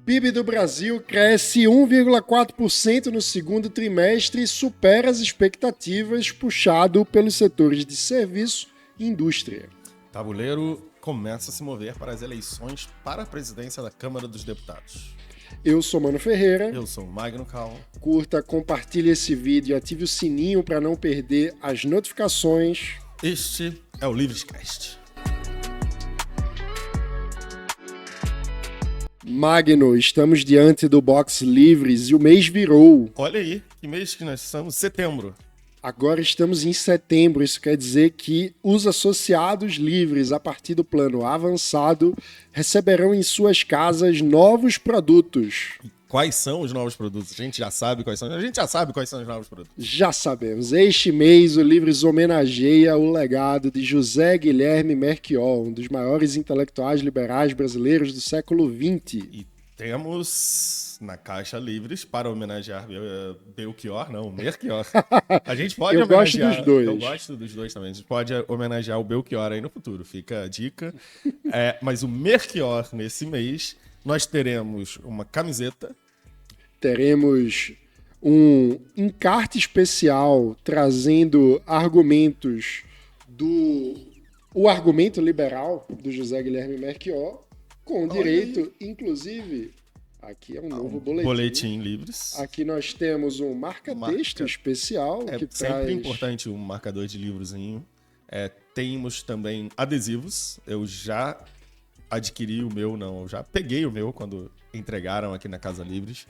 PIB do Brasil cresce 1,4% no segundo trimestre e supera as expectativas, puxado pelos setores de serviço e indústria. Tabuleiro começa a se mover para as eleições para a presidência da Câmara dos Deputados. Eu sou Mano Ferreira. Eu sou Magno Cal. Curta, compartilhe esse vídeo e ative o sininho para não perder as notificações. Este é o Livrescast. Magno, estamos diante do Box Livres e o mês virou. Olha aí, que mês que nós estamos? Setembro. Agora estamos em setembro, isso quer dizer que os associados livres a partir do plano avançado receberão em suas casas novos produtos. Quais são os novos produtos? A gente já sabe quais são. A gente já sabe quais são os novos produtos. Já sabemos. Este mês o Livres homenageia o legado de José Guilherme Melchior, um dos maiores intelectuais liberais brasileiros do século XX. E temos na caixa Livres para homenagear Belchior, não, Melchior. A gente pode Eu homenagear... gosto dos dois. Eu gosto dos dois também. A gente pode homenagear o Belchior aí no futuro. Fica a dica. Mas o Melchior, nesse mês, nós teremos uma camiseta. Teremos um encarte especial trazendo argumentos o argumento liberal do José Guilherme Melchior, com direito, inclusive, aqui é um novo boletim. Boletim Livres. Aqui nós temos um marca-texto especial. É que sempre traz... importante um marcador de livrozinho. Temos também adesivos. Eu já adquiri o meu, não. Eu já peguei o meu quando entregaram aqui na Casa Livres.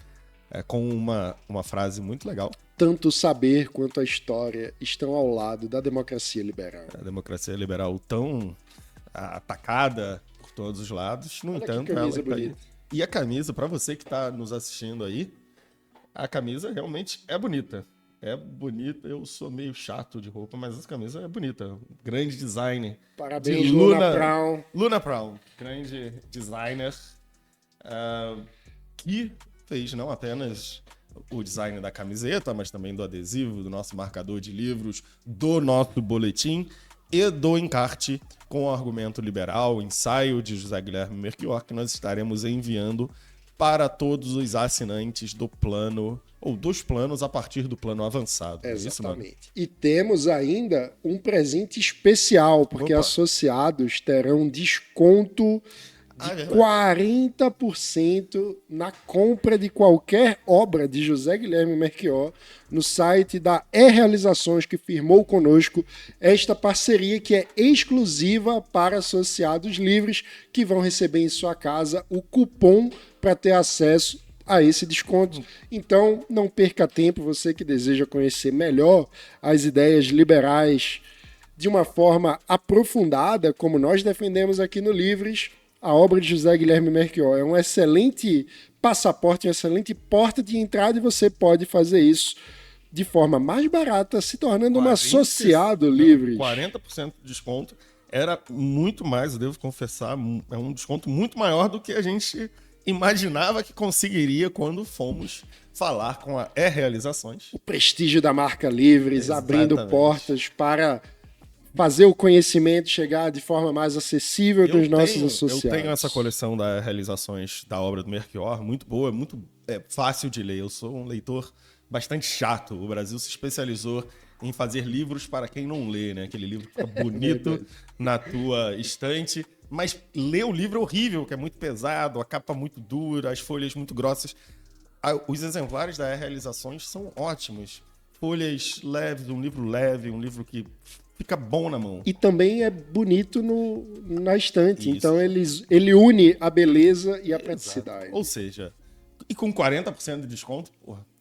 Com uma frase muito legal. Tanto o saber quanto a história estão ao lado da democracia liberal. A democracia liberal tão atacada por todos os lados. No Olha entanto, que camisa ela tá aí. bonita. E a camisa, para você que está nos assistindo aí, a camisa realmente é bonita. É bonita, eu sou meio chato de roupa, mas essa camisa é bonita. Grande design. Parabéns, de Luna Brown. Luna Brown, grande designer, que fez não apenas o design da camiseta, mas também do adesivo, do nosso marcador de livros, do nosso boletim e do encarte com o argumento liberal, ensaio de José Guilherme Melchior, que nós estaremos enviando para todos os assinantes do plano, ou dos planos a partir do plano avançado. Exatamente. E temos ainda um presente especial, porque associados terão desconto de 40% na compra de qualquer obra de José Guilherme Melchior no site da E-Realizações, que firmou conosco esta parceria que é exclusiva para associados livres, que vão receber em sua casa o cupom para ter acesso a esse desconto. Então, não perca tempo, você que deseja conhecer melhor as ideias liberais de uma forma aprofundada, como nós defendemos aqui no Livres. A obra de José Guilherme Melchior é um excelente passaporte, uma excelente porta de entrada, e você pode fazer isso de forma mais barata, se tornando um associado livre. 40% de desconto era muito mais, eu devo confessar, é um desconto muito maior do que a gente imaginava que conseguiria quando fomos falar com a E-Realizações. O prestígio da marca Livres, abrindo portas para fazer o conhecimento chegar de forma mais acessível dos nossos associados. Eu tenho essa coleção das realizações da obra do Melchior, muito boa, muito fácil de ler. Eu sou um leitor bastante chato. O Brasil se especializou em fazer livros para quem não lê, né? Aquele livro que fica bonito na tua estante, mas ler o livro é horrível, que é muito pesado, a capa muito dura, as folhas muito grossas. Os exemplares da realizações são ótimos. Folhas leves, um livro que fica bom na mão. E também é bonito na estante. Isso. Então ele une a beleza e a praticidade. Ou seja, e com 40% de desconto,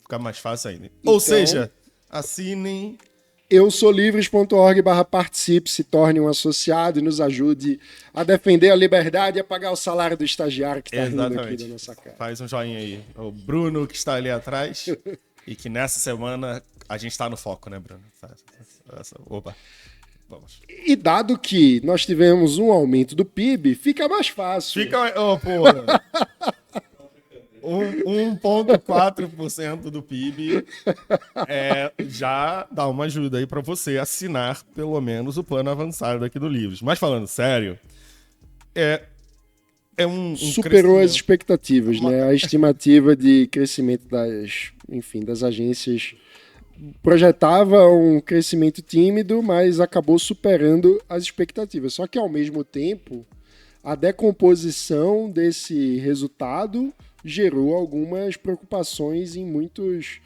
fica mais fácil ainda. Então, ou seja, assinem. eusolivres.org/participe, se torne um associado e nos ajude a defender a liberdade e a pagar o salário do estagiário que está rindo aqui da nossa casa. Faz um joinha aí. O Bruno, que está ali atrás, e que nessa semana a gente está no foco, né, Bruno? Opa. Vamos. E dado que nós tivemos um aumento do PIB, fica mais fácil. Porra. 1,4% do PIB já dá uma ajuda aí para você assinar pelo menos o plano avançado aqui do Livres. Mas falando sério, é um superou as crescimento. expectativas, né? A estimativa de crescimento das agências projetava um crescimento tímido, mas acabou superando as expectativas. Só que, ao mesmo tempo, a decomposição desse resultado gerou algumas preocupações em muitos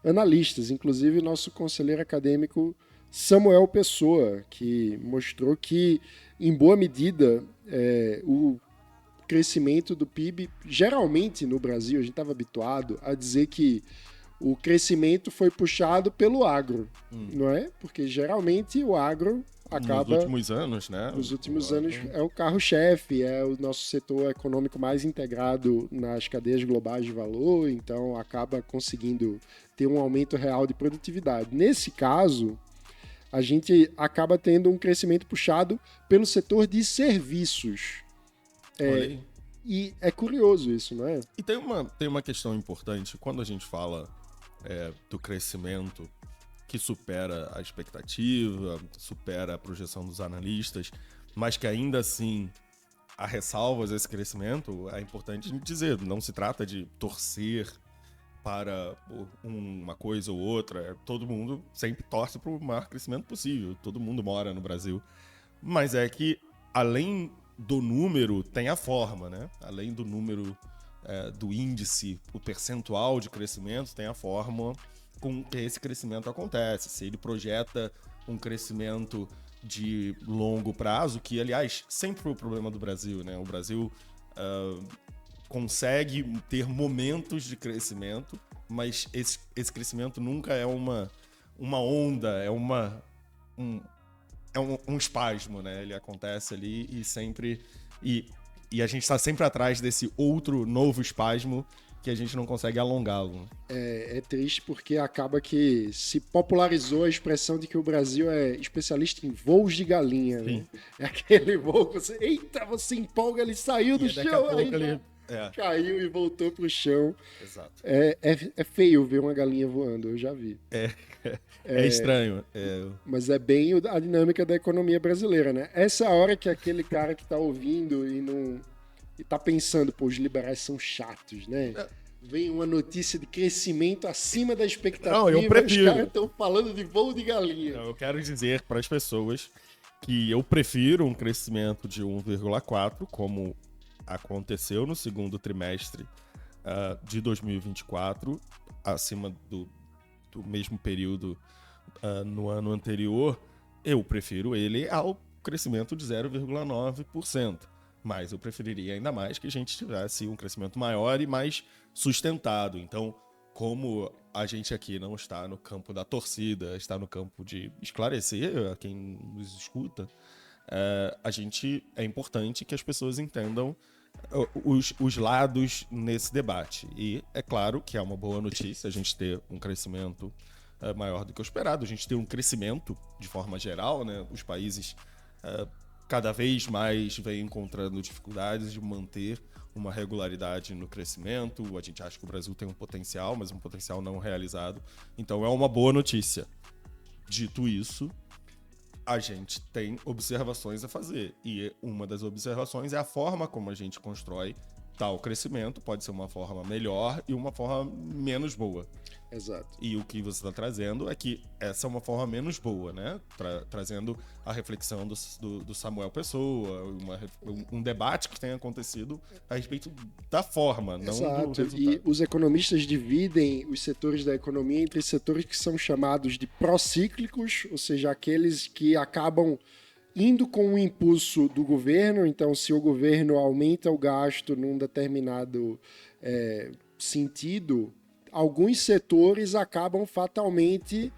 analistas, inclusive nosso conselheiro acadêmico Samuel Pessoa, que mostrou que, em boa medida, o crescimento do PIB, geralmente no Brasil, a gente estava habituado a dizer que o crescimento foi puxado pelo agro, não é? Porque geralmente o agro acaba... Nos últimos anos, né? Nos últimos anos é o carro-chefe, é o nosso setor econômico mais integrado nas cadeias globais de valor, então acaba conseguindo ter um aumento real de produtividade. Nesse caso, a gente acaba tendo um crescimento puxado pelo setor de serviços. E é curioso isso, não é? E tem uma questão importante. Quando a gente fala do crescimento que supera a expectativa, supera a projeção dos analistas, mas que ainda assim há ressalvas a esse crescimento, é importante dizer, não se trata de torcer para uma coisa ou outra. Todo mundo sempre torce para o maior crescimento possível. Todo mundo mora no Brasil. Mas é que, além do número, tem a forma, né? Além do número do índice, o percentual de crescimento, tem a forma com que esse crescimento acontece. Se ele projeta um crescimento de longo prazo, que, aliás, sempre foi o problema do Brasil, né? O Brasil consegue ter momentos de crescimento, mas esse crescimento nunca é uma onda, é um espasmo, né? Ele acontece ali e sempre... E a gente está sempre atrás desse outro novo espasmo que a gente não consegue alongá-lo. É triste porque acaba que se popularizou a expressão de que o Brasil é especialista em voos de galinha, né? É aquele voo que você... Eita, você empolga, ele saiu do chão, aí caiu e voltou pro chão. Exato. É feio ver uma galinha voando, eu já vi. É estranho. Mas é bem a dinâmica da economia brasileira, né? Essa é a hora que aquele cara que tá ouvindo e tá pensando, pô, os liberais são chatos, né? Vem uma notícia de crescimento acima da expectativa. Não, eu prefiro. Os caras estão falando de voo de galinha. Não, eu quero dizer para as pessoas que eu prefiro um crescimento de 1,4, como aconteceu no segundo trimestre de 2024, acima do mesmo período no ano anterior. Eu prefiro ele ao crescimento de 0,9%. Mas eu preferiria ainda mais que a gente tivesse um crescimento maior e mais sustentado. Então, como a gente aqui não está no campo da torcida, está no campo de esclarecer a quem nos escuta, é importante que as pessoas entendam os lados nesse debate. E é claro que é uma boa notícia a gente ter um crescimento maior do que o esperado, a gente ter um crescimento de forma geral, né? Os países cada vez mais vêm encontrando dificuldades de manter uma regularidade no crescimento. A gente acha que o Brasil tem um potencial, mas um potencial não realizado. Então é uma boa notícia. Dito isso, a gente tem observações a fazer. E uma das observações é a forma como a gente constrói tal crescimento. Pode ser uma forma melhor e uma forma menos boa. Exato. E o que você está trazendo é que essa é uma forma menos boa, né? Trazendo a reflexão do Samuel Pessoa, um debate que tem acontecido a respeito da forma, não do resultado. E os economistas dividem os setores da economia entre setores que são chamados de procíclicos, ou seja, aqueles que acabam indo com o impulso do governo. Então, se o governo aumenta o gasto num determinado sentido, alguns setores acabam fatalmente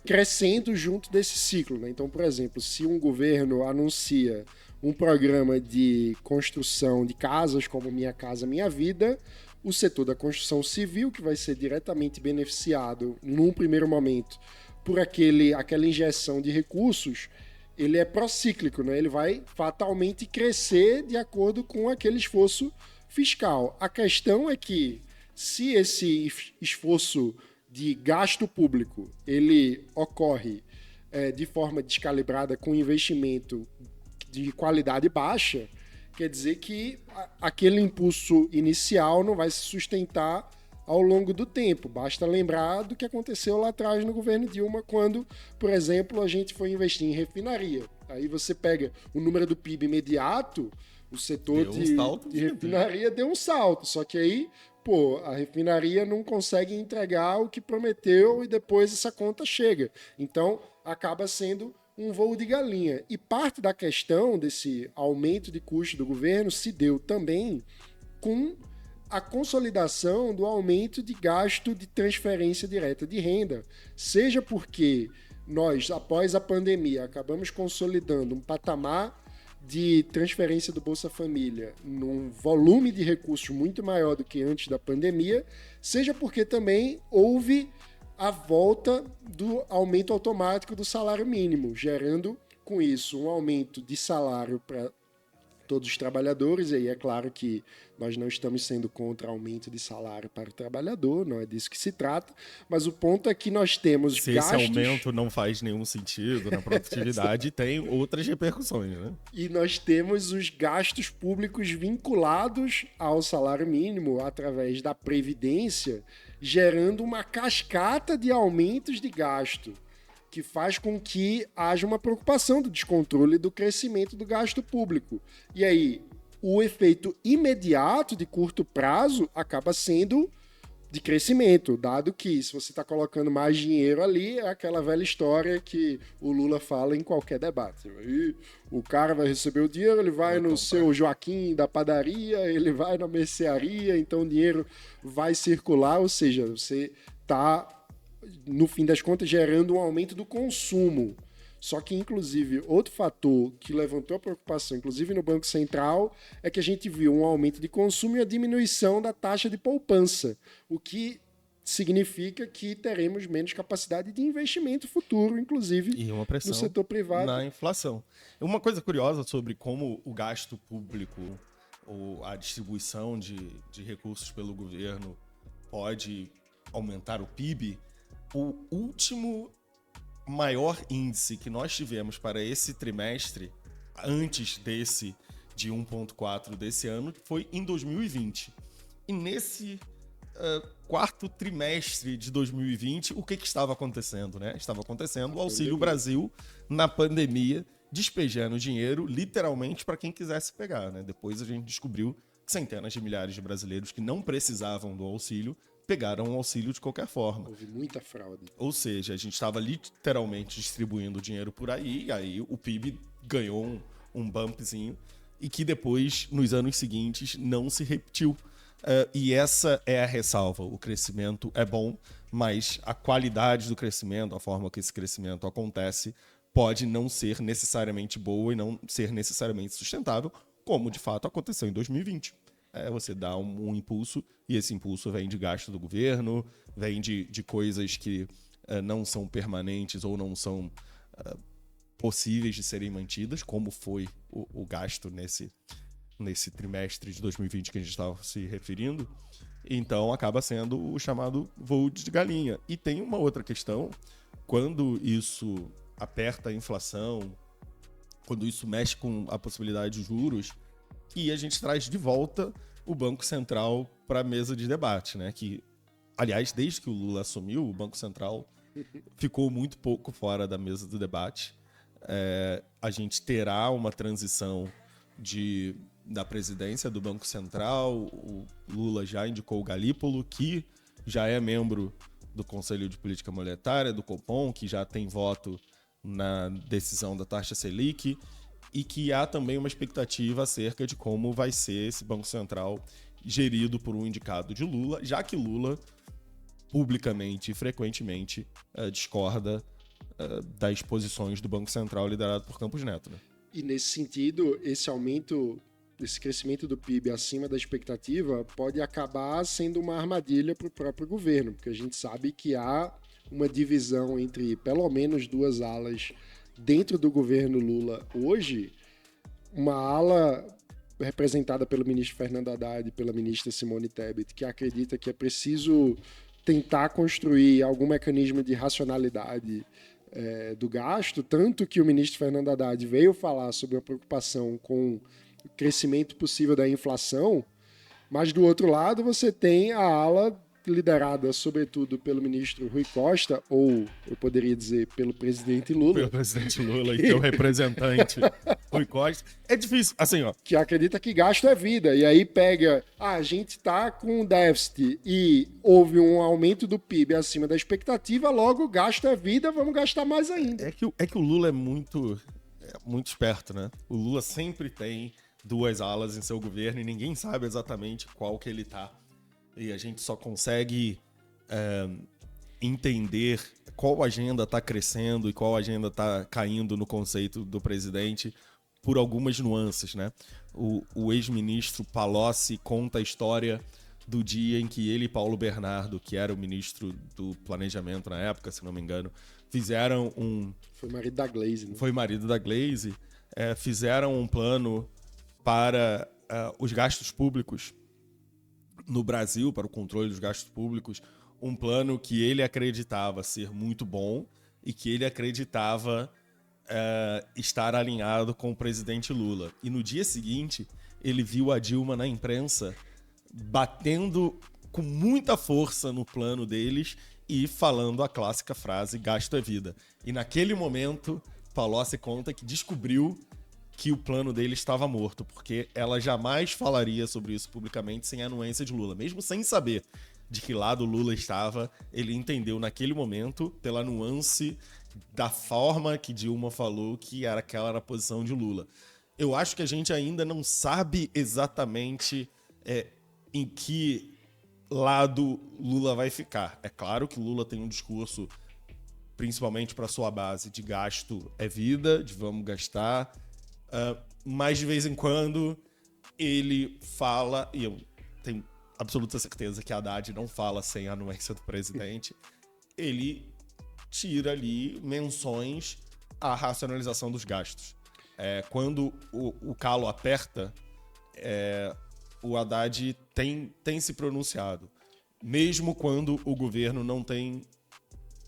crescendo junto desse ciclo, né? Então, por exemplo, se um governo anuncia um programa de construção de casas como Minha Casa Minha Vida, o setor da construção civil, que vai ser diretamente beneficiado num primeiro momento por aquela injeção de recursos, ele é procíclico, né? Ele vai fatalmente crescer de acordo com aquele esforço fiscal. A questão é que, se esse esforço de gasto público ele ocorre de forma descalibrada com investimento de qualidade baixa, quer dizer que aquele impulso inicial não vai se sustentar ao longo do tempo. Basta lembrar do que aconteceu lá atrás no governo Dilma, quando, por exemplo, a gente foi investir em refinaria. Aí você pega o número do PIB imediato, o setor de refinaria deu um salto. Só que aí, a refinaria não consegue entregar o que prometeu e depois essa conta chega. Então, acaba sendo um voo de galinha. E parte da questão desse aumento de custo do governo se deu também com a consolidação do aumento de gasto de transferência direta de renda, seja porque nós, após a pandemia, acabamos consolidando um patamar de transferência do Bolsa Família num volume de recursos muito maior do que antes da pandemia, seja porque também houve a volta do aumento automático do salário mínimo, gerando com isso um aumento de salário para todos os trabalhadores, e aí é claro que nós não estamos sendo contra aumento de salário para o trabalhador, não é disso que se trata, mas o ponto é que nós temos gastos... Se esse aumento não faz nenhum sentido na produtividade, tem outras repercussões, né? E nós temos os gastos públicos vinculados ao salário mínimo através da Previdência, gerando uma cascata de aumentos de gasto, que faz com que haja uma preocupação do descontrole do crescimento do gasto público. E aí, o efeito imediato de curto prazo acaba sendo de crescimento, dado que se você está colocando mais dinheiro ali, é aquela velha história que o Lula fala em qualquer debate. E o cara vai receber o dinheiro, ele vai no seu Joaquim da padaria, ele vai na mercearia, então o dinheiro vai circular, ou seja, você está, no fim das contas, gerando um aumento do consumo. Só que, inclusive, outro fator que levantou a preocupação, inclusive no Banco Central, é que a gente viu um aumento de consumo e a diminuição da taxa de poupança, o que significa que teremos menos capacidade de investimento futuro, inclusive e uma pressão no setor privado. Na inflação. Uma coisa curiosa sobre como o gasto público ou a distribuição de recursos pelo governo pode aumentar o PIB, o último maior índice que nós tivemos para esse trimestre, antes desse de 1,4 desse ano, foi em 2020. E nesse quarto trimestre de 2020, o que estava acontecendo, né? Estava acontecendo o Auxílio Brasil na pandemia, despejando dinheiro literalmente para quem quisesse pegar, né? Depois a gente descobriu que centenas de milhares de brasileiros que não precisavam do auxílio pegaram o auxílio de qualquer forma. Houve muita fraude. Ou seja, a gente estava literalmente distribuindo dinheiro por aí, e aí o PIB ganhou um bumpzinho, e que depois, nos anos seguintes, não se repetiu. E essa é a ressalva. O crescimento é bom, mas a qualidade do crescimento, a forma que esse crescimento acontece, pode não ser necessariamente boa e não ser necessariamente sustentável, como de fato aconteceu em 2020. Você dá um impulso, e esse impulso vem de gasto do governo, vem de coisas que não são permanentes ou não são possíveis de serem mantidas, como foi o gasto nesse trimestre de 2020 que a gente estava se referindo. Então acaba sendo o chamado voo de galinha. E tem uma outra questão: quando isso aperta a inflação, quando isso mexe com a possibilidade de juros, e a gente traz de volta o Banco Central para a mesa de debate, né? Que, aliás, desde que o Lula assumiu, o Banco Central ficou muito pouco fora da mesa do debate. A gente terá uma transição da presidência do Banco Central. O Lula já indicou o Galípolo, que já é membro do Conselho de Política Monetária, do Copom, que já tem voto na decisão da taxa Selic, e que há também uma expectativa acerca de como vai ser esse Banco Central gerido por um indicado de Lula, já que Lula, publicamente e frequentemente, discorda das posições do Banco Central liderado por Campos Neto, né? E nesse sentido, esse crescimento do PIB acima da expectativa pode acabar sendo uma armadilha para o próprio governo, porque a gente sabe que há uma divisão entre pelo menos duas alas dentro do governo Lula hoje, uma ala representada pelo ministro Fernando Haddad e pela ministra Simone Tebet, que acredita que é preciso tentar construir algum mecanismo de racionalidade do gasto, tanto que o ministro Fernando Haddad veio falar sobre a preocupação com crescimento possível da inflação, mas do outro lado você tem a ala liderada sobretudo pelo ministro Rui Costa, ou eu poderia dizer pelo presidente Lula. Pelo presidente Lula e seu representante Rui Costa. É difícil, assim, ó. Que acredita que gasto é vida. E aí pega, a gente tá com déficit e houve um aumento do PIB acima da expectativa, logo gasto é vida, vamos gastar mais ainda. É que o Lula é muito esperto, né? O Lula sempre tem duas alas em seu governo e ninguém sabe exatamente qual que ele tá. E a gente só consegue entender qual agenda está crescendo e qual agenda está caindo no conceito do presidente por algumas nuances, né? O ex-ministro Palocci conta a história do dia em que ele e Paulo Bernardo, que era o ministro do Planejamento na época, se não me engano, fizeram um... Foi marido da Glaze, né? Foi marido da Glaze. Fizeram um plano para os gastos públicos no Brasil, para o controle dos gastos públicos, um plano que ele acreditava ser muito bom e que ele acreditava estar alinhado com o presidente Lula. E no dia seguinte, ele viu a Dilma na imprensa batendo com muita força no plano deles e falando a clássica frase, gasto é vida. E naquele momento, Palocci conta que descobriu que o plano dele estava morto, porque ela jamais falaria sobre isso publicamente sem a anuência de Lula. Mesmo sem saber de que lado Lula estava, ele entendeu naquele momento, pela nuance da forma que Dilma falou que aquela era a posição de Lula. Eu acho que a gente ainda não sabe exatamente em que lado Lula vai ficar. É claro que Lula tem um discurso, principalmente para sua base, de gasto é vida, de vamos gastar, mas de vez em quando ele fala, e eu tenho absoluta certeza que a Haddad não fala sem a anuência do presidente, ele tira ali menções à racionalização dos gastos. Quando o calo aperta, o Haddad tem se pronunciado, mesmo quando o governo não tem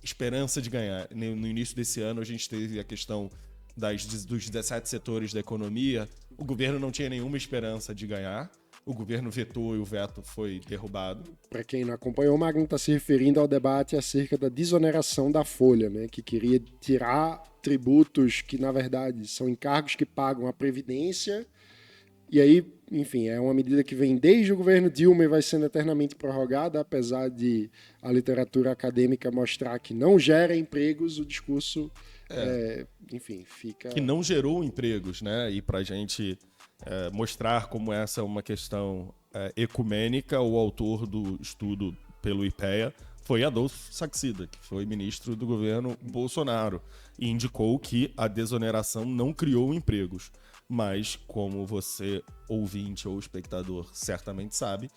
esperança de ganhar. No início desse ano a gente teve a questão dos 17 setores da economia, o governo não tinha nenhuma esperança de ganhar, o governo vetou e o veto foi derrubado. Para quem não acompanhou, o Magno está se referindo ao debate acerca da desoneração da folha, né, que queria tirar tributos que, na verdade, são encargos que pagam a Previdência. E aí, enfim, é uma medida que vem desde o governo Dilma e vai sendo eternamente prorrogada, apesar de a literatura acadêmica mostrar que não gera empregos, o discurso, enfim, fica... Que não gerou empregos, né? E para a gente mostrar como essa é uma questão ecumênica, o autor do estudo pelo IPEA foi Adolfo Saxida, que foi ministro do governo Bolsonaro, e indicou que a desoneração não criou empregos. Mas, como você, ouvinte ou espectador, certamente sabe,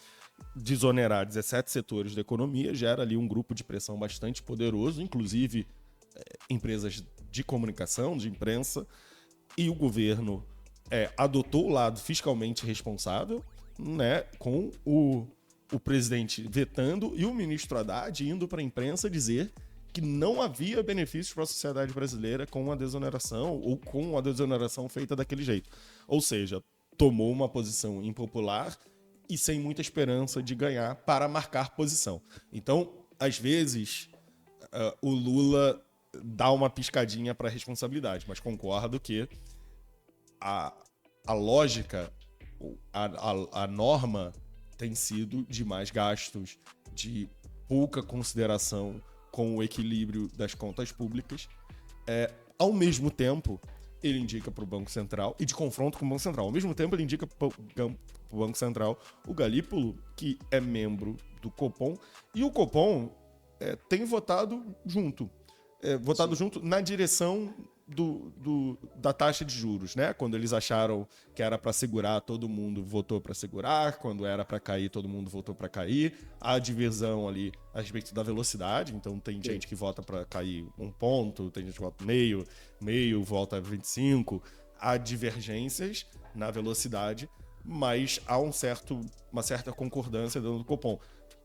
desonerar 17 setores da economia gera ali um grupo de pressão bastante poderoso, inclusive empresas de comunicação, de imprensa, e o governo adotou o lado fiscalmente responsável, né, com o presidente vetando e o ministro Haddad indo para a imprensa dizer que não havia benefícios para a sociedade brasileira com a desoneração ou com a desoneração feita daquele jeito. Ou seja, tomou uma posição impopular e sem muita esperança de ganhar para marcar posição. Então, às vezes, o Lula dá uma piscadinha para a responsabilidade, mas concordo que a lógica, a norma tem sido de mais gastos, de pouca consideração com o equilíbrio das contas públicas. Ao mesmo tempo, ele indica para o Banco Central, e de confronto com o Banco Central, ao mesmo tempo ele indica para o Banco Central o Galípolo, que é membro do Copom, e o Copom tem votado junto. Junto na direção da taxa de juros, né? Quando eles acharam que era para segurar, todo mundo votou para segurar. Quando era para cair, todo mundo votou para cair. A divisão ali a respeito da velocidade. Então tem gente que vota para cair 1 ponto, tem gente que vota meio vota 25. Há divergências na velocidade, mas há uma certa concordância dentro do Copom.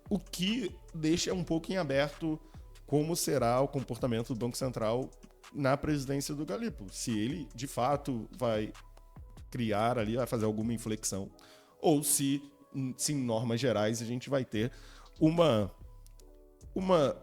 O que deixa um pouco em aberto como será o comportamento do Banco Central na presidência do Galípolo. Se ele, de fato, vai criar ali, vai fazer alguma inflexão, ou se em normas gerais a gente vai ter uma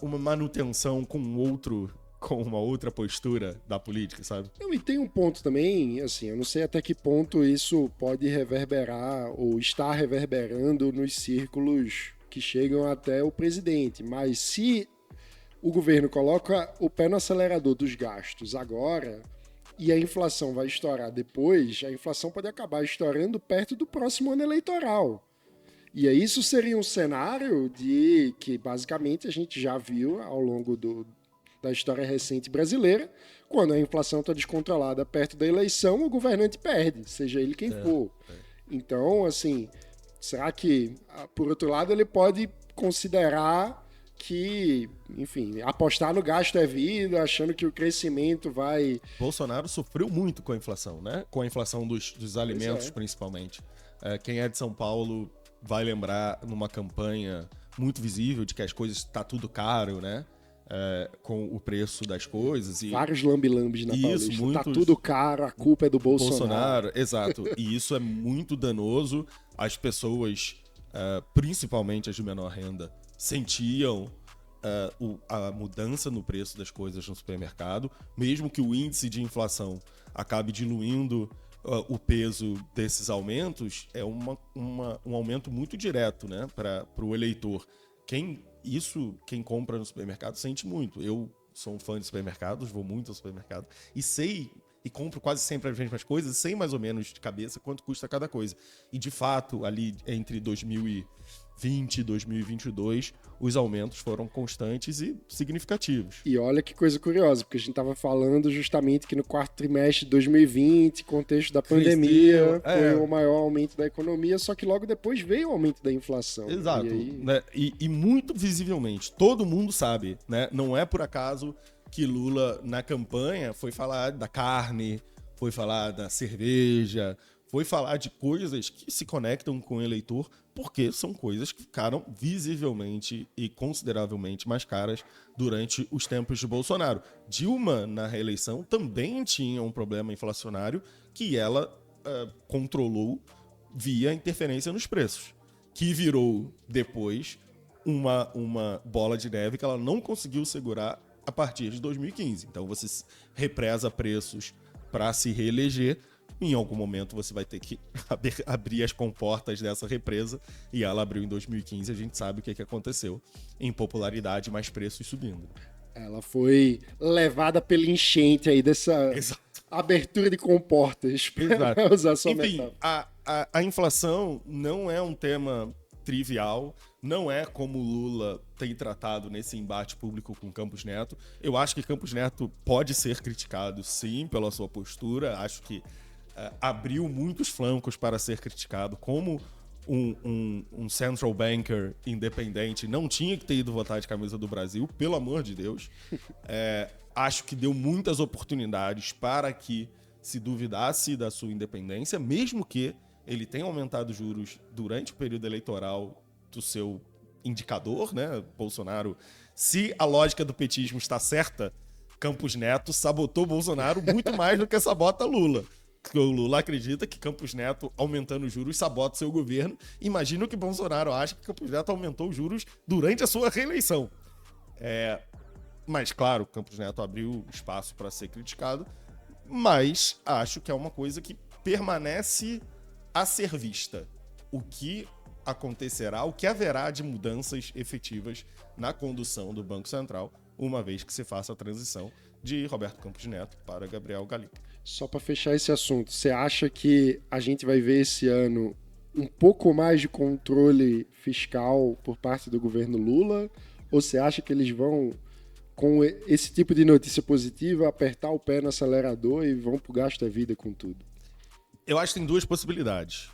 manutenção com uma outra postura da política, sabe? E tem um ponto também, assim, eu não sei até que ponto isso pode reverberar ou está reverberando nos círculos que chegam até o presidente, mas se o governo coloca o pé no acelerador dos gastos agora e a inflação vai estourar depois, a inflação pode acabar estourando perto do próximo ano eleitoral. E aí isso seria um cenário de que basicamente a gente já viu ao longo da história recente brasileira, quando a inflação está descontrolada perto da eleição, o governante perde, seja ele quem for. Então, assim, será que, por outro lado, ele pode considerar que, enfim, apostar no gasto é vida, achando que o crescimento vai... Bolsonaro sofreu muito com a inflação, né? Com a inflação dos alimentos, principalmente. Quem é de São Paulo vai lembrar numa campanha muito visível de que as coisas tá tudo caro, né? Com o preço das coisas. Vários lambi-lambis na Paulista. Muitos... Tá tudo caro, a culpa é do Bolsonaro. Exato. E isso é muito danoso. As pessoas, principalmente as de menor renda, sentiam a mudança no preço das coisas no supermercado, mesmo que o índice de inflação acabe diluindo o peso desses aumentos, é um aumento muito direto, né, para o eleitor. Quem compra no supermercado sente muito. Eu sou um fã de supermercados, vou muito ao supermercado e compro quase sempre as mesmas coisas, sei mais ou menos de cabeça quanto custa cada coisa. E de fato, ali entre 2020 e 2022, os aumentos foram constantes e significativos. E olha que coisa curiosa, porque a gente estava falando justamente que no quarto trimestre de 2020, contexto da pandemia, foi o maior aumento da economia, só que logo depois veio o aumento da inflação. Exato. E muito visivelmente, todo mundo sabe, né? Não é por acaso que Lula, na campanha, foi falar da carne, foi falar da cerveja, foi falar de coisas que se conectam com o eleitor, porque são coisas que ficaram visivelmente e consideravelmente mais caras durante os tempos de Bolsonaro. Dilma, na reeleição, também tinha um problema inflacionário que ela controlou via interferência nos preços, que virou depois uma bola de neve que ela não conseguiu segurar a partir de 2015. Então você represa preços para se reeleger. Em algum momento você vai ter que abrir as comportas dessa represa, e ela abriu em 2015, a gente sabe o que aconteceu. Em popularidade, mais preços subindo. Ela foi levada pela enchente aí dessa abertura de comportas, para usar sua metáfora. A inflação não é um tema trivial, não é como Lula tem tratado nesse embate público com Campos Neto. Eu acho que Campos Neto pode ser criticado, sim, pela sua postura. Acho que abriu muitos flancos para ser criticado, como um central banker independente não tinha que ter ido votar de camisa do Brasil, pelo amor de Deus. Acho que deu muitas oportunidades para que se duvidasse da sua independência, mesmo que ele tenha aumentado juros durante o período eleitoral do seu indicador, né? Bolsonaro, se a lógica do petismo está certa, Campos Neto sabotou Bolsonaro muito mais do que sabota Lula. Porque o Lula acredita que Campos Neto, aumentando os juros, sabota seu governo. Imagina o que Bolsonaro acha que Campos Neto aumentou os juros durante a sua reeleição. Mas, claro, Campos Neto abriu espaço para ser criticado, mas acho que é uma coisa que permanece a ser vista. O que acontecerá, o que haverá de mudanças efetivas na condução do Banco Central, uma vez que se faça a transição de Roberto Campos Neto para Gabriel Galípolo. Só para fechar esse assunto, você acha que a gente vai ver esse ano um pouco mais de controle fiscal por parte do governo Lula? Ou você acha que eles vão, com esse tipo de notícia positiva, apertar o pé no acelerador e vão pro gasto da vida com tudo? Eu acho que tem duas possibilidades.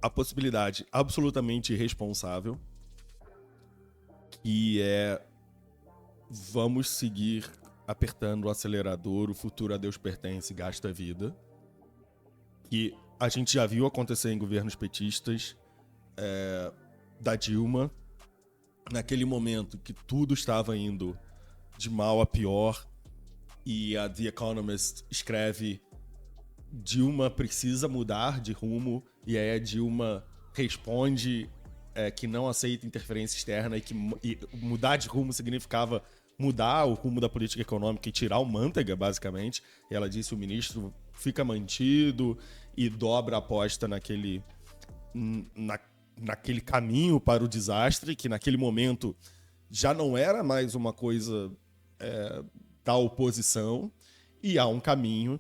A possibilidade absolutamente irresponsável, que é vamos seguir apertando o acelerador, o futuro a Deus pertence, gasta a vida. Que a gente já viu acontecer em governos petistas, da Dilma, naquele momento que tudo estava indo de mal a pior, e a The Economist escreve Dilma precisa mudar de rumo, e aí a Dilma responde que não aceita interferência externa e mudar de rumo significava mudar o rumo da política econômica e tirar o Manteiga, basicamente. E ela disse: o ministro fica mantido e dobra a aposta naquele caminho para o desastre, que naquele momento já não era mais uma coisa da oposição, e há um caminho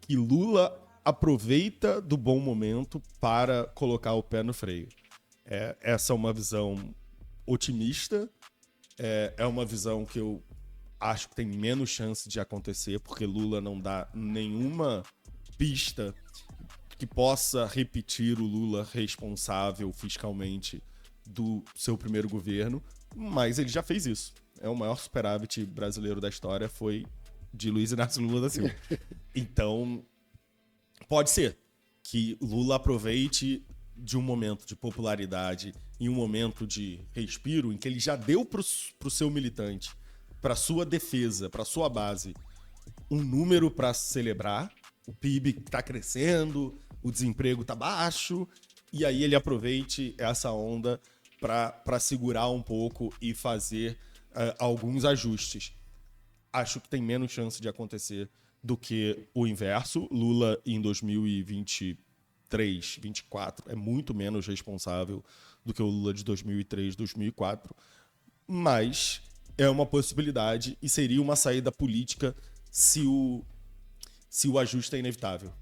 que Lula aproveita do bom momento para colocar o pé no freio. Essa é uma visão otimista, é uma visão que eu acho que tem menos chance de acontecer, porque Lula não dá nenhuma pista que possa repetir o Lula responsável fiscalmente do seu primeiro governo, mas ele já fez isso. O maior superávit brasileiro da história foi de Luiz Inácio Lula da Silva. Então, pode ser que Lula aproveite de um momento de popularidade e um momento de respiro em que ele já deu pro seu militante, pra sua defesa, pra sua base, um número para celebrar. O PIB tá crescendo, o desemprego tá baixo, e aí ele aproveite essa onda para segurar um pouco e fazer alguns ajustes. Acho que tem menos chance de acontecer do que o inverso. Lula, em 2023, 2024, é muito menos responsável do que o Lula de 2003, 2004. Mas é uma possibilidade e seria uma saída política se o ajuste é inevitável.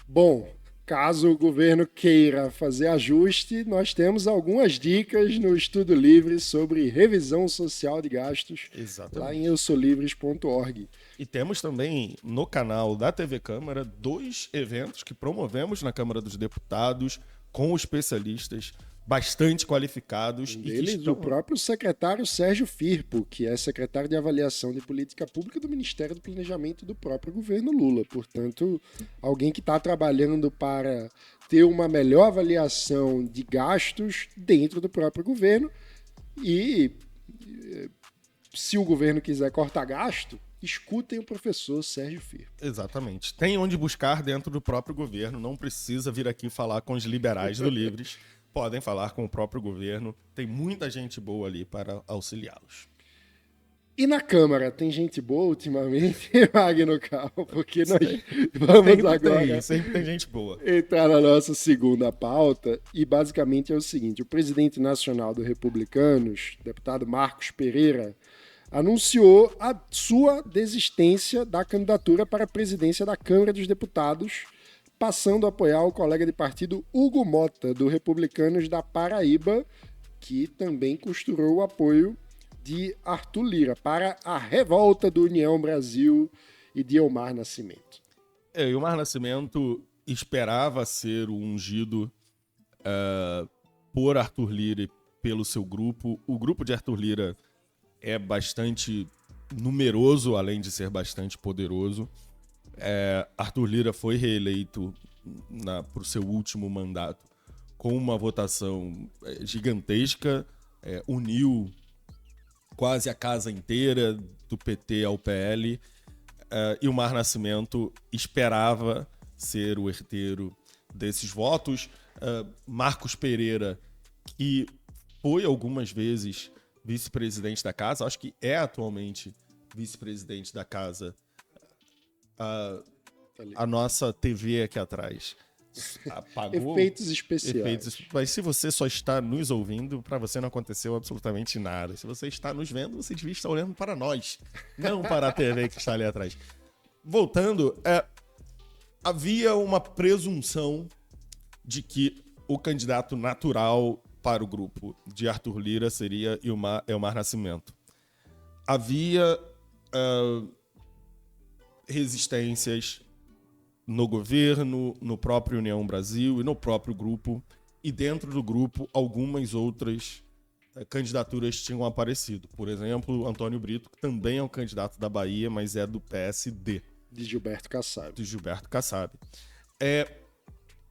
Bom, caso o governo queira fazer ajuste, nós temos algumas dicas no Estudo Livre sobre revisão social de gastos. Exatamente. Lá em eusolivres.org. E temos também no canal da TV Câmara 2 eventos que promovemos na Câmara dos Deputados com especialistas bastante qualificados. Um deles, o próprio secretário Sérgio Firpo, que é secretário de Avaliação de Política Pública do Ministério do Planejamento do próprio governo Lula. Portanto, alguém que está trabalhando para ter uma melhor avaliação de gastos dentro do próprio governo. E se o governo quiser cortar gasto, escutem o professor Sérgio Firpo. Exatamente. Tem onde buscar dentro do próprio governo, não precisa vir aqui falar com os liberais do Livres. Podem falar com o próprio governo. Tem muita gente boa ali para auxiliá-los. E na Câmara, tem gente boa ultimamente, Magno Cal? Porque nós vamos agora... Sempre tem gente boa. Entrar na nossa segunda pauta. E basicamente é o seguinte: o presidente nacional do Republicanos, deputado Marcos Pereira, anunciou a sua desistência da candidatura para a presidência da Câmara dos Deputados, passando a apoiar o colega de partido Hugo Mota, do Republicanos da Paraíba, que também costurou o apoio de Arthur Lira para a revolta do União Brasil e de Elmar Nascimento. Elmar Nascimento esperava ser o ungido por Arthur Lira e pelo seu grupo. O grupo de Arthur Lira é bastante numeroso, além de ser bastante poderoso. Arthur Lira foi reeleito para o seu último mandato com uma votação gigantesca, uniu quase a casa inteira, do PT ao PL, e o Elmar Nascimento esperava ser o herdeiro desses votos. Marcos Pereira, que foi algumas vezes vice-presidente da casa, acho que é atualmente vice-presidente da casa. A nossa TV aqui atrás apagou. Efeitos especiais. Mas se você só está nos ouvindo, para você não aconteceu absolutamente nada. Se você está nos vendo, você devia estar olhando para nós, não para a TV que está ali atrás. Voltando, havia uma presunção de que o candidato natural para o grupo de Arthur Lira seria Elmar Nascimento. Havia resistências no governo, no próprio União Brasil e no próprio grupo. E dentro do grupo, algumas outras candidaturas tinham aparecido. Por exemplo, Antônio Brito, que também é um candidato da Bahia, mas é do PSD. De Gilberto Kassab.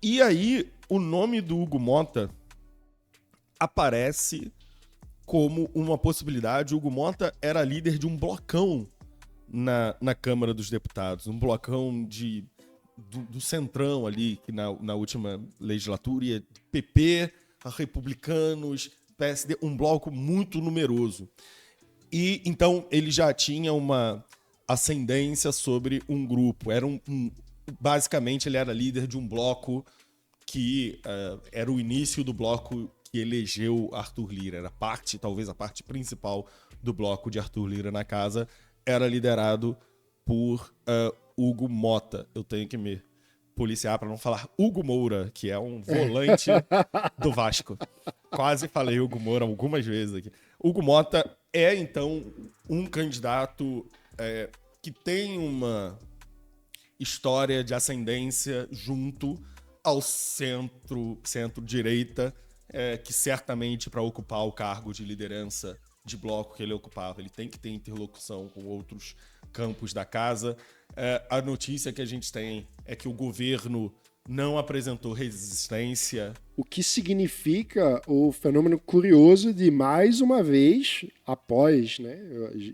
E aí, o nome do Hugo Mota aparece como uma possibilidade. O Hugo Mota era líder de um blocão na Câmara dos Deputados, um blocão de do centrão ali, que na última legislatura ia PP, republicanos, PSD, um bloco muito numeroso. E então ele já tinha uma ascendência sobre um grupo. Basicamente, ele era líder de um bloco que era o início do bloco que elegeu Arthur Lira. Era talvez a parte principal do bloco de Arthur Lira na casa, era liderado por Hugo Mota. Eu tenho que me policiar para não falar Hugo Moura, que é um volante do Vasco. Quase falei Hugo Moura algumas vezes aqui. Hugo Mota é, então, um candidato que tem uma história de ascendência junto ao centro-direita, que certamente, para ocupar o cargo de liderança de bloco que ele ocupava, ele tem que ter interlocução com outros campos da casa. A notícia que a gente tem é que o governo não apresentou resistência. O que significa o fenômeno curioso de, mais uma vez, após, né,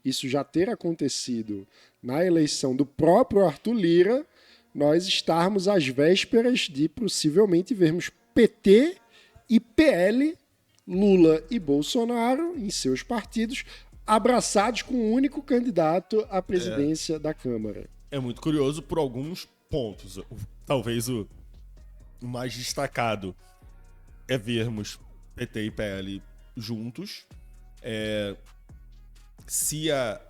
isso já ter acontecido na eleição do próprio Arthur Lira, nós estarmos às vésperas de possivelmente vermos PT e PL, Lula e Bolsonaro, em seus partidos, abraçados com um único candidato à presidência da Câmara. É muito curioso por alguns pontos. Talvez o mais destacado é vermos PT e PL juntos. Se a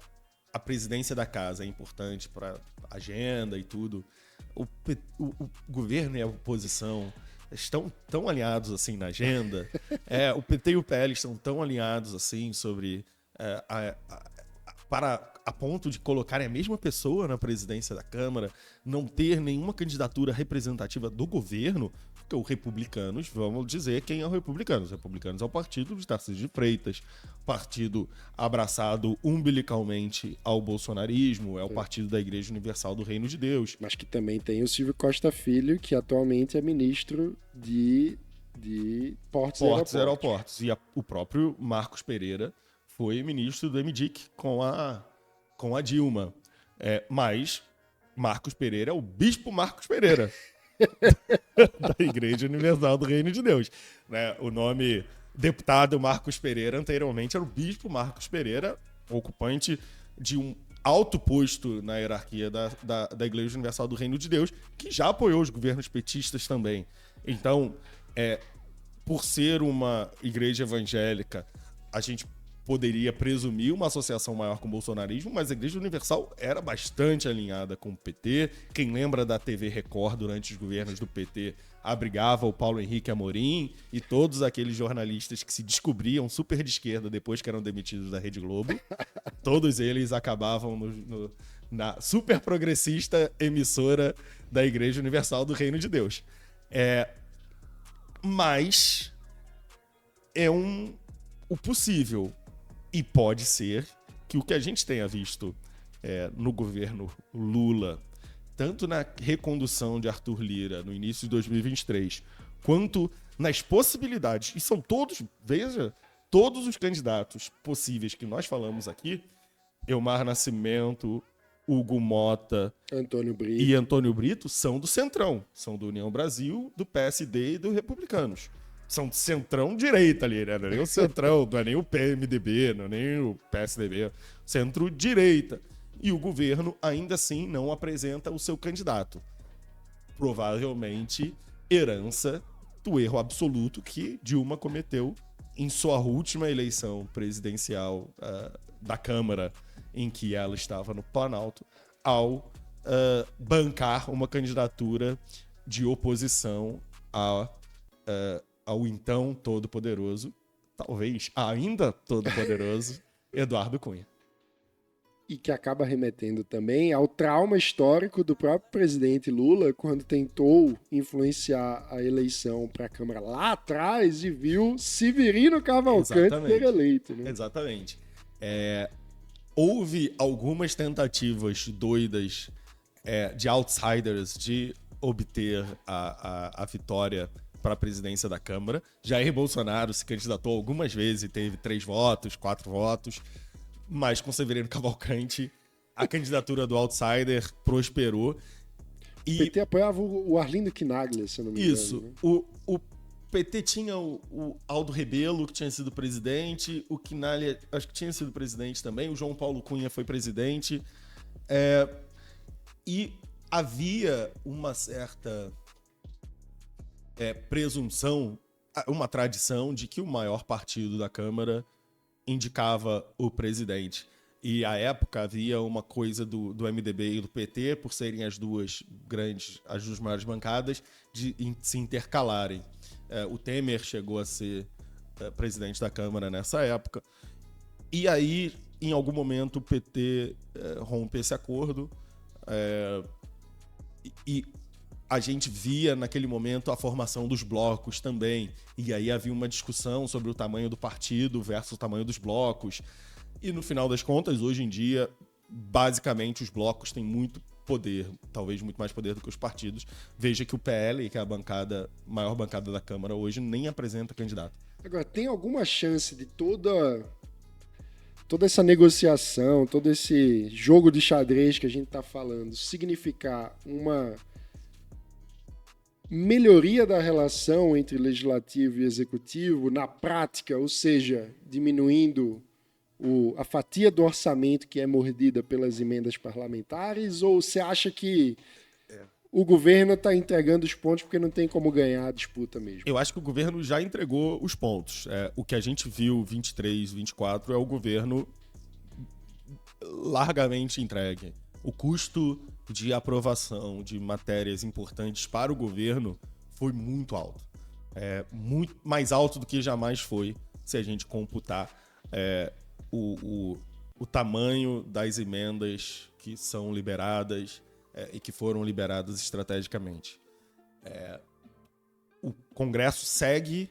presidência da casa é importante para a agenda e tudo, o governo e a oposição estão tão alinhados assim na agenda. O PT e o PL estão tão alinhados assim sobre para a ponto de colocarem a mesma pessoa na presidência da Câmara, não ter nenhuma candidatura representativa do governo, porque os republicanos, vamos dizer quem é o republicano. Os republicanos é o partido de Tarcísio de Freitas, partido abraçado umbilicalmente ao bolsonarismo, é o partido da Igreja Universal do Reino de Deus. Mas que também tem o Silvio Costa Filho, que atualmente é ministro de Portos e Aeroportos. E o próprio Marcos Pereira foi ministro do MDIC com a Dilma. Mas Marcos Pereira é o bispo Marcos Pereira da Igreja Universal do Reino de Deus. Né? O nome deputado Marcos Pereira anteriormente era o bispo Marcos Pereira, ocupante de um alto posto na hierarquia da Igreja Universal do Reino de Deus, que já apoiou os governos petistas também. Então, por ser uma igreja evangélica, a gente poderia presumir uma associação maior com o bolsonarismo, mas a Igreja Universal era bastante alinhada com o PT. Quem lembra da TV Record durante os governos do PT abrigava o Paulo Henrique Amorim e todos aqueles jornalistas que se descobriam super de esquerda depois que eram demitidos da Rede Globo. Todos eles acabavam na super progressista emissora da Igreja Universal do Reino de Deus. Mas é o possível. E pode ser que o que a gente tenha visto no governo Lula, tanto na recondução de Arthur Lira no início de 2023, quanto nas possibilidades, e são todos, veja, todos os candidatos possíveis que nós falamos aqui, Elmar Nascimento, Hugo Mota e Antônio Brito, são do Centrão, são do União Brasil, do PSD e do Republicanos. São centrão-direita ali, né? Não é nem o centrão, não é nem o PMDB, não é nem o PSDB. Centro-direita. E o governo, ainda assim, não apresenta o seu candidato. Provavelmente, herança do erro absoluto que Dilma cometeu em sua última eleição presidencial da Câmara, em que ela estava no Planalto, ao bancar uma candidatura de oposição ao então todo-poderoso, talvez ainda todo-poderoso, Eduardo Cunha. E que acaba remetendo também ao trauma histórico do próprio presidente Lula, quando tentou influenciar a eleição para a Câmara lá atrás e viu Severino Cavalcante ser eleito. Né? Exatamente. Houve algumas tentativas doidas de outsiders de obter a vitória para a presidência da Câmara. Jair Bolsonaro se candidatou algumas vezes e teve 3 votos, 4 votos, mas com Severino Cavalcante a candidatura do outsider prosperou. O PT apoiava o Arlindo Quinaglia, se eu não me engano. Isso. Né? O PT tinha o Aldo Rebelo, que tinha sido presidente, o Quinaglia, acho que tinha sido presidente também, o João Paulo Cunha foi presidente. E havia uma certa presunção, uma tradição de que o maior partido da Câmara indicava o presidente. E à época havia uma coisa do MDB e do PT, por serem as duas maiores bancadas, de se intercalarem. O Temer chegou a ser presidente da Câmara nessa época. E aí, em algum momento, o PT rompe esse acordo. E a gente via naquele momento a formação dos blocos também. E aí havia uma discussão sobre o tamanho do partido versus o tamanho dos blocos. E no final das contas, hoje em dia, basicamente os blocos têm muito poder, talvez muito mais poder do que os partidos. Veja que o PL, que é a maior bancada da Câmara hoje, nem apresenta candidato. Agora, tem alguma chance de toda essa negociação, todo esse jogo de xadrez que a gente está falando, significar uma melhoria da relação entre legislativo e executivo na prática, ou seja, diminuindo a fatia do orçamento que é mordida pelas emendas parlamentares, ou você acha que o governo está entregando os pontos porque não tem como ganhar a disputa mesmo? Eu acho que o governo já entregou os pontos. O que a gente viu 23, 24 é o governo largamente entregue. O custo de aprovação de matérias importantes para o governo foi muito alto. Muito mais alto do que jamais foi, se a gente computar o tamanho das emendas que são liberadas e que foram liberadas estrategicamente. O Congresso segue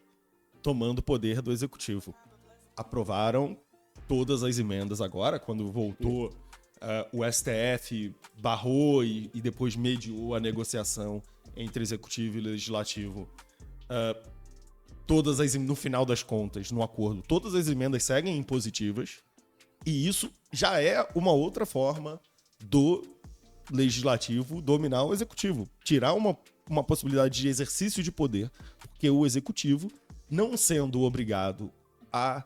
tomando poder do Executivo. Aprovaram todas as emendas agora, quando voltou o STF barrou e depois mediou a negociação entre Executivo e Legislativo. No final das contas, no acordo, todas as emendas seguem impositivas, e isso já é uma outra forma do Legislativo dominar o Executivo, tirar uma possibilidade de exercício de poder, porque o Executivo, não sendo obrigado a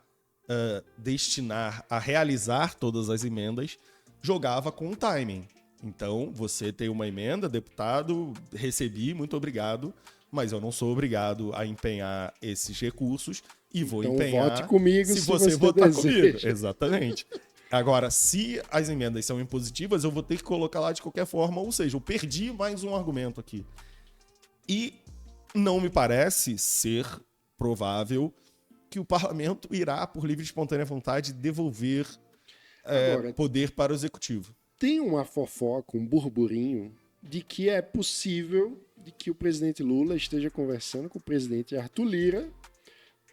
realizar todas as emendas, jogava com o timing. Então, você tem uma emenda, deputado, recebi, muito obrigado, mas eu não sou obrigado a empenhar esses recursos e vou empenhar vote comigo se você votar deseja. comigo. Exatamente. Agora, se as emendas são impositivas, eu vou ter que colocar lá de qualquer forma, ou seja, eu perdi mais um argumento aqui. E não me parece ser provável que o parlamento irá, por livre e espontânea vontade, devolver poder para o executivo. Tem uma fofoca, um burburinho, de que é possível de que o presidente Lula esteja conversando com o presidente Arthur Lira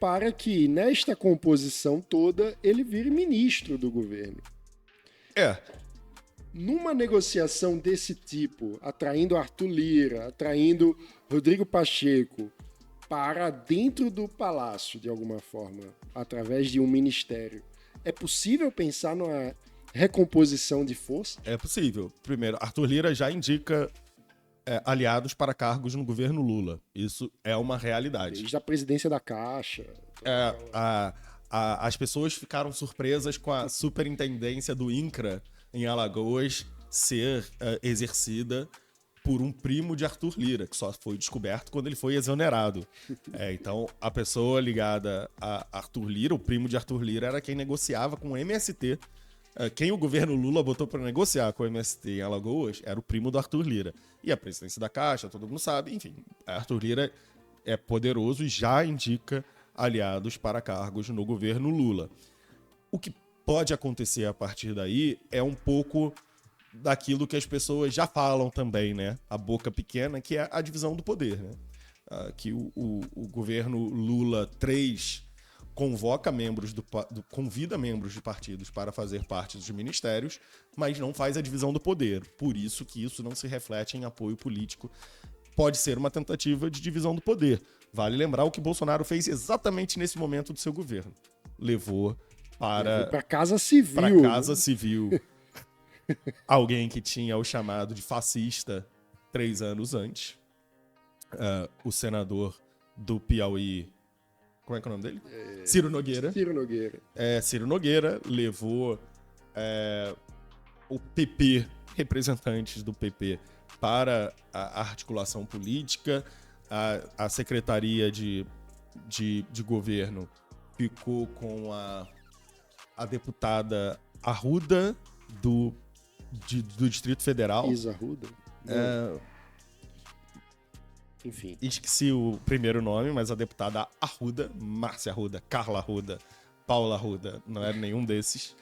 para que, nesta composição toda, ele vire ministro do governo. Numa negociação desse tipo, atraindo Arthur Lira, atraindo Rodrigo Pacheco para dentro do palácio, de alguma forma, através de um ministério, é possível pensar numa recomposição de força? É possível. Primeiro, Arthur Lira já indica aliados para cargos no governo Lula. Isso é uma realidade. Desde a presidência da Caixa. As pessoas ficaram surpresas com a superintendência do INCRA em Alagoas ser exercida por um primo de Arthur Lira, que só foi descoberto quando ele foi exonerado. Então, a pessoa ligada a Arthur Lira, o primo de Arthur Lira, era quem negociava com o MST. Quem o governo Lula botou para negociar com o MST em Alagoas era o primo do Arthur Lira. E a presidência da Caixa, todo mundo sabe, enfim, Arthur Lira é poderoso e já indica aliados para cargos no governo Lula. O que pode acontecer a partir daí é um pouco daquilo que as pessoas já falam também, né? A boca pequena, que é a divisão do poder, né? Que o governo Lula 3 convoca convida membros de partidos para fazer parte dos ministérios, mas não faz a divisão do poder. Por isso que isso não se reflete em apoio político. Pode ser uma tentativa de divisão do poder. Vale lembrar o que Bolsonaro fez exatamente nesse momento do seu governo. Levou para a Casa Civil. Para a Casa Civil. Alguém que tinha o chamado de fascista 3 anos antes. O senador do Piauí, como é que é o nome dele? Ciro Nogueira. Ciro Nogueira levou o PP, representantes do PP, para a articulação política. A Secretaria de Governo ficou com a deputada Arruda do Distrito Federal. Isa Arruda? Enfim. Esqueci o primeiro nome, mas a deputada Arruda, Márcia Arruda, Carla Arruda, Paula Arruda, não era nenhum desses.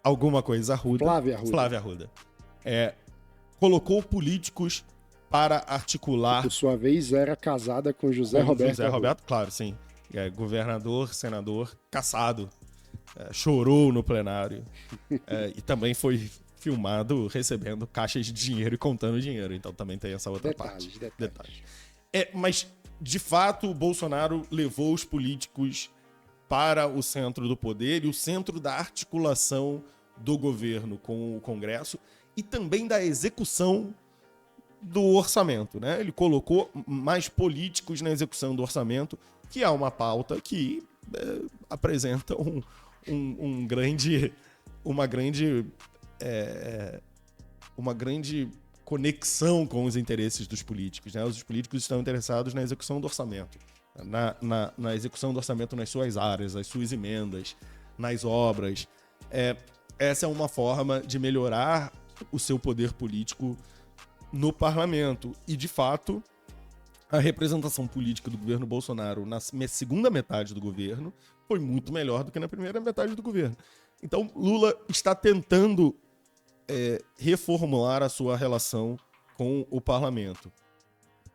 Alguma coisa Arruda. Flávia Arruda. Colocou políticos para articular... Por sua vez, era casada com José Roberto. José Roberto, claro, sim. Governador, senador, caçado. Chorou no plenário. E também foi filmado recebendo caixas de dinheiro e contando dinheiro. Então também tem essa outra parte. Detalhes. Mas, de fato, o Bolsonaro levou os políticos para o centro do poder e o centro da articulação do governo com o Congresso e também da execução do orçamento, né? Ele colocou mais políticos na execução do orçamento, que é uma pauta que apresenta uma grande conexão com os interesses dos políticos, né? Os políticos estão interessados na execução do orçamento, na execução do orçamento nas suas áreas, as suas emendas, nas obras. Essa é uma forma de melhorar o seu poder político no parlamento. E, de fato, a representação política do governo Bolsonaro na segunda metade do governo foi muito melhor do que na primeira metade do governo. Então, Lula está tentando reformular a sua relação com o parlamento.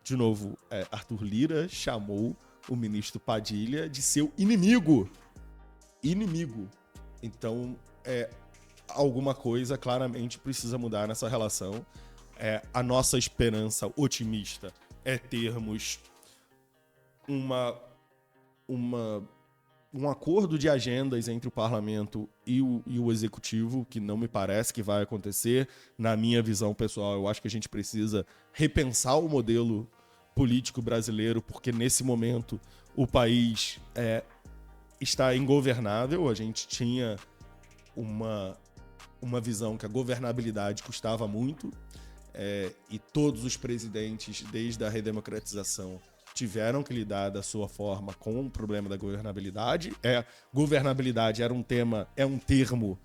De novo, Arthur Lira chamou o ministro Padilha de seu inimigo. Inimigo. Então, alguma coisa claramente precisa mudar nessa relação. A nossa esperança otimista é termos um acordo de agendas entre o parlamento e o executivo, que não me parece que vai acontecer. Na minha visão pessoal, eu acho que a gente precisa repensar o modelo político brasileiro, porque nesse momento o país está ingovernável. A gente tinha uma visão que a governabilidade custava muito, e todos os presidentes, desde a redemocratização, tiveram que lidar da sua forma com o problema da governabilidade. Governabilidade é um termo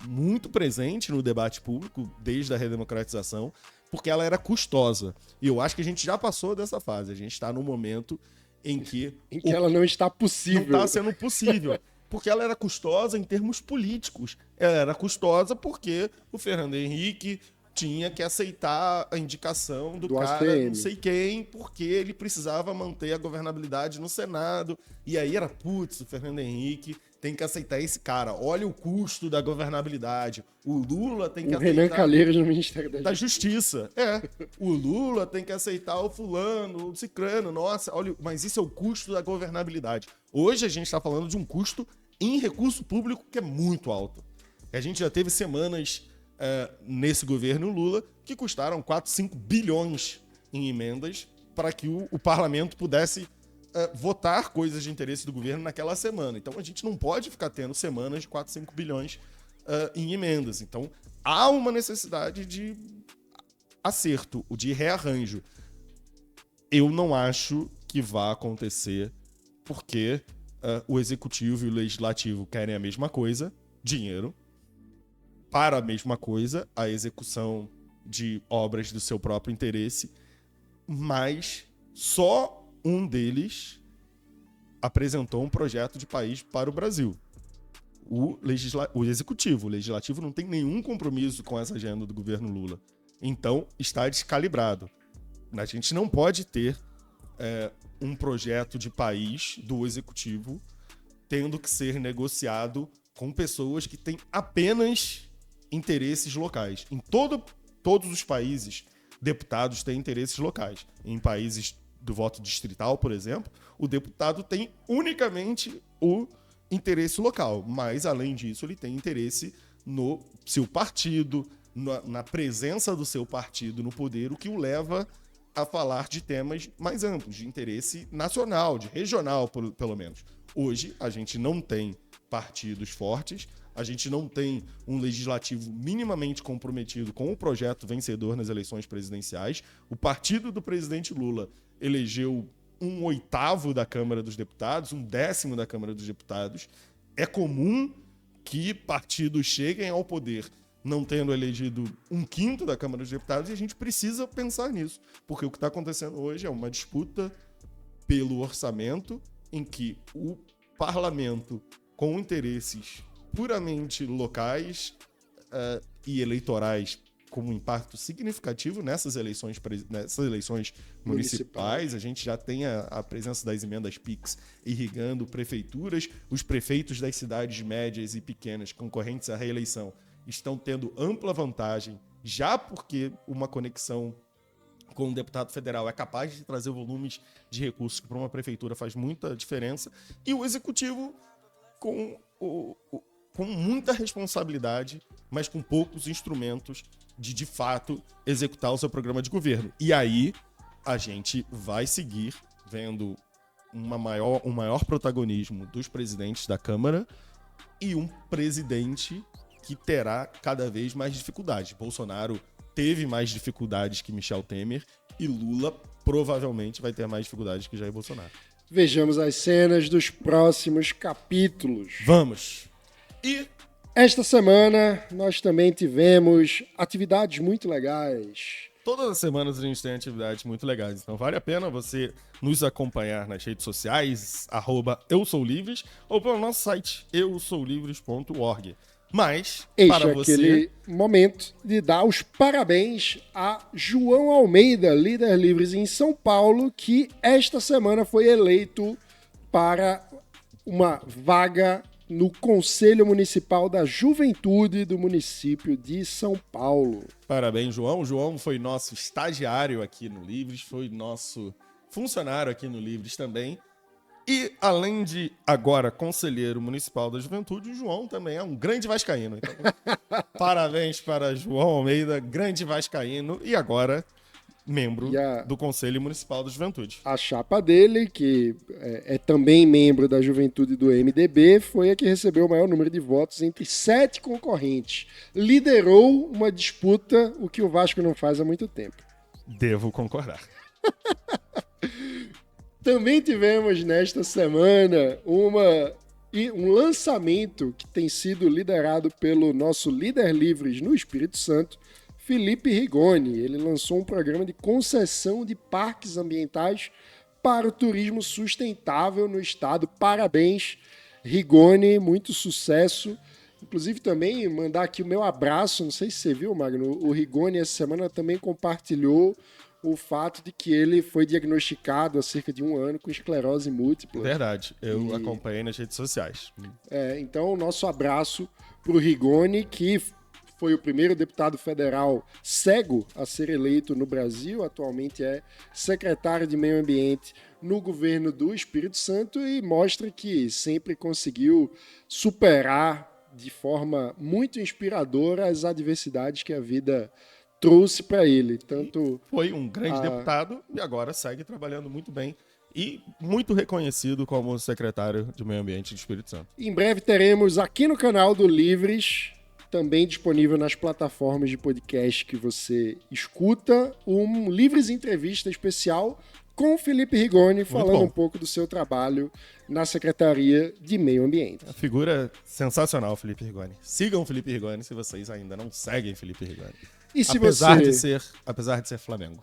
muito presente no debate público desde a redemocratização, porque ela era custosa. E eu acho que a gente já passou dessa fase. A gente está num momento em que ela não está possível. Não está sendo possível. Porque ela era custosa em termos políticos. Ela era custosa porque o Fernando Henrique tinha que aceitar a indicação do cara, ACM. Não sei quem, porque ele precisava manter a governabilidade no Senado. E aí era, o Fernando Henrique tem que aceitar esse cara. Olha o custo da governabilidade. O Lula tem que aceitar... Renan Calheiros no Ministério da Justiça. O Lula tem que aceitar o fulano, o cicrano. Nossa, olha, mas isso é o custo da governabilidade. Hoje a gente está falando de um custo em recurso público que é muito alto. A gente já teve semanas nesse governo Lula que custaram 4, 5 bilhões em emendas para que o parlamento pudesse votar coisas de interesse do governo naquela semana. Então a gente não pode ficar tendo semanas de 4, 5 bilhões em emendas. Então há uma necessidade de acerto, de rearranjo. Eu não acho que vá acontecer porque o executivo e o legislativo querem a mesma coisa, dinheiro, para a mesma coisa, a execução de obras do seu próprio interesse, mas só um deles apresentou um projeto de país para o Brasil. O executivo. O legislativo não tem nenhum compromisso com essa agenda do governo Lula. Então, está descalibrado. A gente não pode ter um projeto de país do executivo tendo que ser negociado com pessoas que têm apenas interesses locais. Em todos os países, deputados têm interesses locais. Em países do voto distrital, por exemplo, o deputado tem unicamente o interesse local. Mas, além disso, ele tem interesse no seu partido, na presença do seu partido no poder, o que o leva a falar de temas mais amplos, de interesse nacional, de regional, pelo menos. Hoje, a gente não tem partidos fortes, a gente não tem um legislativo minimamente comprometido com o projeto vencedor nas eleições presidenciais. O partido do presidente Lula elegeu 1/8 da Câmara dos Deputados, 1/10 da Câmara dos Deputados. É comum que partidos cheguem ao poder não tendo elegido 1/5 da Câmara dos Deputados, e a gente precisa pensar nisso, porque o que está acontecendo hoje é uma disputa pelo orçamento em que o parlamento, com interesses puramente locais e eleitorais, com um impacto significativo nessas eleições municipais. A gente já tem a presença das emendas PIX irrigando prefeituras. Os prefeitos das cidades médias e pequenas concorrentes à reeleição estão tendo ampla vantagem, já porque uma conexão com um deputado federal é capaz de trazer volumes de recursos que para uma prefeitura faz muita diferença. E o executivo com muita responsabilidade, mas com poucos instrumentos de fato, executar o seu programa de governo. E aí, a gente vai seguir vendo um maior protagonismo dos presidentes da Câmara e um presidente que terá cada vez mais dificuldades. Bolsonaro teve mais dificuldades que Michel Temer e Lula provavelmente vai ter mais dificuldades que Jair Bolsonaro. Vejamos as cenas dos próximos capítulos. Vamos! E esta semana nós também tivemos atividades muito legais. Todas as semanas a gente tem atividades muito legais, então vale a pena você nos acompanhar nas redes sociais, @eusoulivres, ou pelo nosso site, eusoulivres.org. Mas, para você... aquele momento de dar os parabéns a João Almeida, líder Livres em São Paulo, que esta semana foi eleito para uma vaga no Conselho Municipal da Juventude do município de São Paulo. Parabéns, João. O João foi nosso estagiário aqui no Livres, foi nosso funcionário aqui no Livres também. E, além de agora conselheiro municipal da juventude, o João também é um grande vascaíno. Então, parabéns para João Almeida, grande vascaíno, e agora membro do Conselho Municipal da Juventude. A chapa dele, que é também membro da juventude do MDB, foi a que recebeu o maior número de votos entre 7 concorrentes. Liderou uma disputa, o que o Vasco não faz há muito tempo. Devo concordar. Também tivemos nesta semana um lançamento que tem sido liderado pelo nosso líder Livres no Espírito Santo, Felipe Rigoni. Ele lançou um programa de concessão de parques ambientais para o turismo sustentável no estado. Parabéns, Rigoni, muito sucesso. Inclusive também mandar aqui o meu abraço, não sei se você viu, Magno, o Rigoni essa semana também compartilhou o fato de que ele foi diagnosticado há cerca de 1 ano com esclerose múltipla. Verdade, eu acompanhei nas redes sociais. Então, o nosso abraço para o Rigoni, que foi o primeiro deputado federal cego a ser eleito no Brasil, atualmente é secretário de Meio Ambiente no governo do Espírito Santo e mostra que sempre conseguiu superar de forma muito inspiradora as adversidades que a vida trouxe para ele. Tanto foi um grande deputado e agora segue trabalhando muito bem e muito reconhecido como secretário de Meio Ambiente do Espírito Santo. Em breve teremos aqui no canal do Livres, também disponível nas plataformas de podcast que você escuta, um Livres Entrevista especial com o Felipe Rigoni, falando um pouco do seu trabalho na Secretaria de Meio Ambiente. A figura sensacional, Felipe Rigoni. Sigam o Felipe Rigoni se vocês ainda não seguem Felipe Rigoni. E se apesar de ser Flamengo.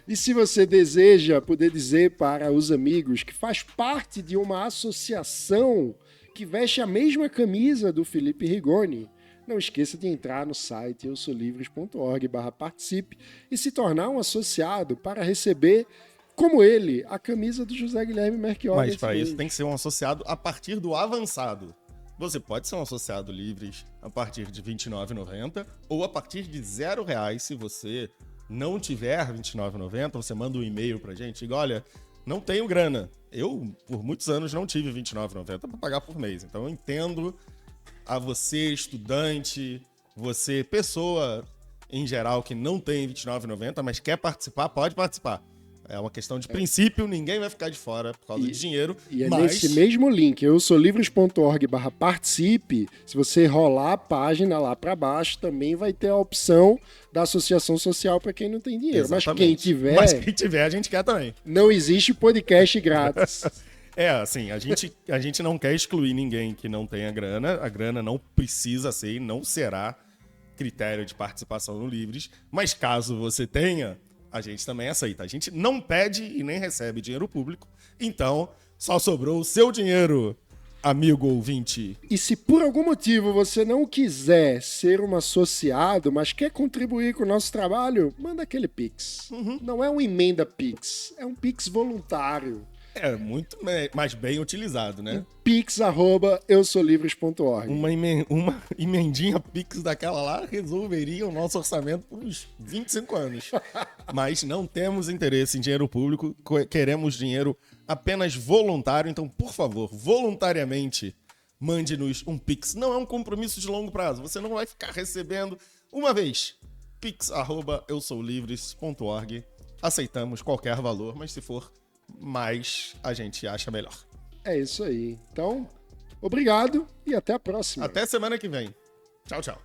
E se você deseja poder dizer para os amigos que faz parte de uma associação que veste a mesma camisa do Felipe Rigoni, não esqueça de entrar no site eusoulivres.org/participe e se tornar um associado para receber, como ele, a camisa do José Guilherme Merchior. Mas para isso tem que ser um associado a partir do avançado. Você pode ser um associado Livres a partir de R$ 29,90 ou a partir de R$0 se você não tiver R$ 29,90, você manda um e-mail pra gente e diga, olha, não tenho grana. Eu, por muitos anos, não tive R$ 29,90 para pagar por mês. Então eu entendo a você, estudante, Você, pessoa em geral que não tem R$29,90, mas quer participar, pode participar. É uma questão de princípio, ninguém vai ficar de fora por causa de dinheiro. E é mas... nesse mesmo link, eusolivres.org/participe, se você rolar a página lá para baixo, também vai ter a opção da associação social para quem não tem dinheiro. Exatamente. Mas quem tiver, a gente quer também. Não existe podcast grátis. Assim, a gente não quer excluir ninguém que não tenha grana. A grana não precisa ser e não será critério de participação no Livres. Mas caso você tenha, a gente também aceita. A gente não pede e nem recebe dinheiro público. Então, só sobrou o seu dinheiro, amigo ouvinte. E se por algum motivo você não quiser ser um associado, mas quer contribuir com o nosso trabalho, manda aquele Pix. Não é um emenda Pix, é um Pix voluntário. É muito mais bem utilizado, né? pix@eusolivres.org. Uma emendinha Pix daquela lá resolveria o nosso orçamento por uns 25 anos. Mas não temos interesse em dinheiro público, queremos dinheiro apenas voluntário. Então, por favor, voluntariamente, mande-nos um Pix. Não é um compromisso de longo prazo. Você não vai ficar recebendo uma vez. pix@eusolivres.org. Aceitamos qualquer valor, mas se for mais, a gente acha melhor. É isso aí. Então, obrigado e até a próxima. Até semana que vem. Tchau, tchau.